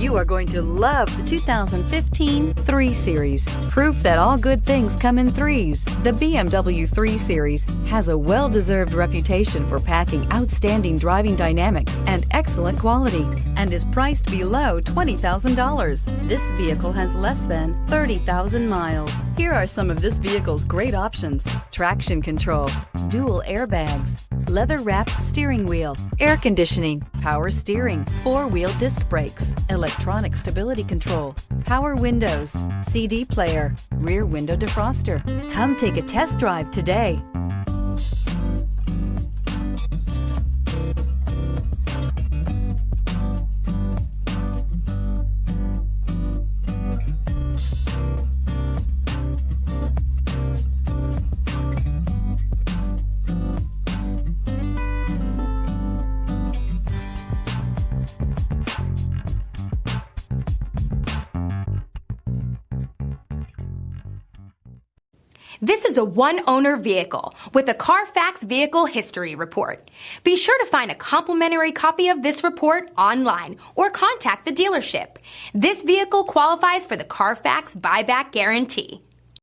You are going to love the 2015 3 Series. Proof that all good things come in threes. The BMW 3 Series has a well-deserved reputation for packing outstanding driving dynamics and excellent quality, and is priced below $20,000. This vehicle has less than 30,000 miles. Here are some of this vehicle's great options: traction control, dual airbags, leather-wrapped steering wheel, air conditioning, power steering, 4-wheel disc brakes, electronic stability control, power windows, CD player, rear window defroster. Come take a test drive today. This is a one-owner vehicle with a CARFAX Vehicle History Report. Be sure to find a complimentary copy of this report online or contact the dealership. This vehicle qualifies for the CARFAX Buyback Guarantee.